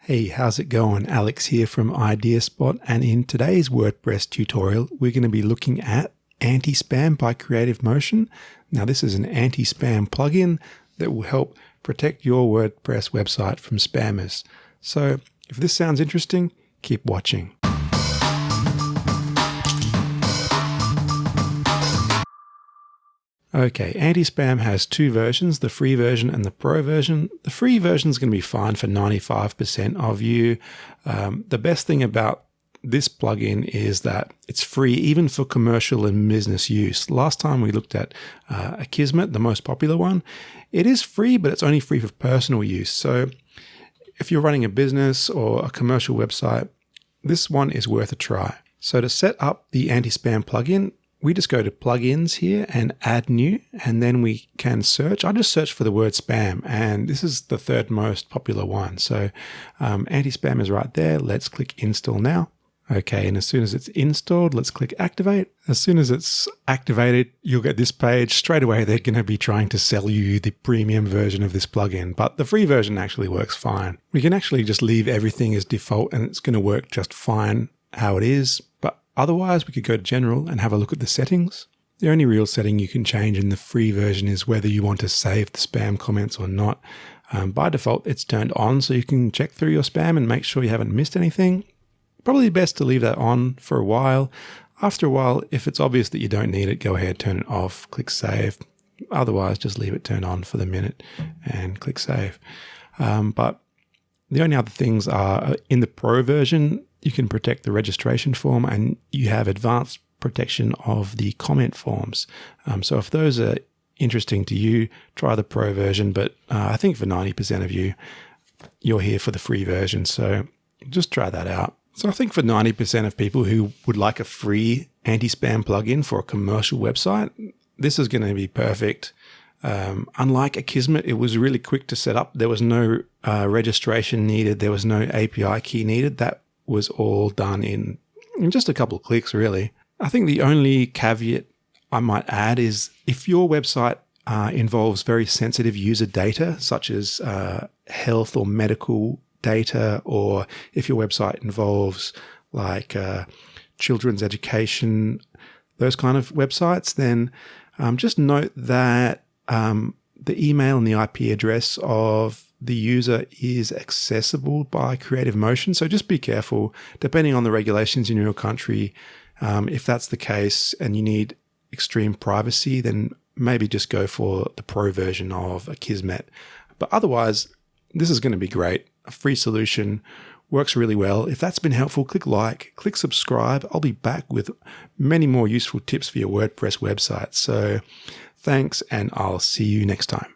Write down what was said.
Hey, how's it going? Alex here from Ideaspot, and in today's WordPress tutorial, we're going to be looking at Anti-Spam by Creative Motion. Now, this is an anti-spam plugin that will help protect your WordPress website from spammers. So, if this sounds interesting, keep watching. Okay, Anti-Spam has two versions, the free version and the pro version. The free version is going to be fine for 95% of you. The best thing about this plugin is that it's free even for commercial and business use. Last time we looked at Akismet, the most popular one. It is free, but it's only free for personal use. So if you're running a business or a commercial website, this one is worth a try. So to set up the anti-spam plugin, we just go to plugins here and add new, and then we can search. I just searched for the word spam, and this is the third most popular one. So anti-spam is right there. Let's click install now. Okay, and as soon as it's installed, let's click activate. As soon as it's activated, you'll get this page. Straight away, they're going to be trying to sell you the premium version of this plugin, but the free version actually works fine. We can actually just leave everything as default, and it's going to work just fine how it is. But otherwise, we could go to general and have a look at the settings. The only real setting you can change in the free version is whether you want to save the spam comments or not. By default, it's turned on, so you can check through your spam and make sure you haven't missed anything. Probably best to leave that on for a while. After a while, if it's obvious that you don't need it, go ahead, turn it off, click save. Otherwise, just leave it turned on for the minute and click save. But the only other things are in the pro version, you can protect the registration form, and you have advanced protection of the comment forms. So if those are interesting to you, try the pro version. But I think for 90% of you, you're here for the free version. So just try that out. So I think for 90% of people who would like a free anti-spam plugin for a commercial website, this is going to be perfect. Unlike Akismet, it was really quick to set up. There was no registration needed. There was no API key needed. That was all done in just a couple of clicks, really. I think the only caveat I might add is if your website involves very sensitive user data, such as health or medical data, or if your website involves like children's education, those kind of websites, then just note that the email and the IP address of the user is accessible by Creative Motion. So just be careful, depending on the regulations in your country. If that's the case and you need extreme privacy, then maybe just go for the pro version of Akismet. But otherwise, this is going to be great. A free solution, works really well. If that's been helpful, click like, click subscribe. I'll be back with many more useful tips for your WordPress website. So thanks, and I'll see you next time.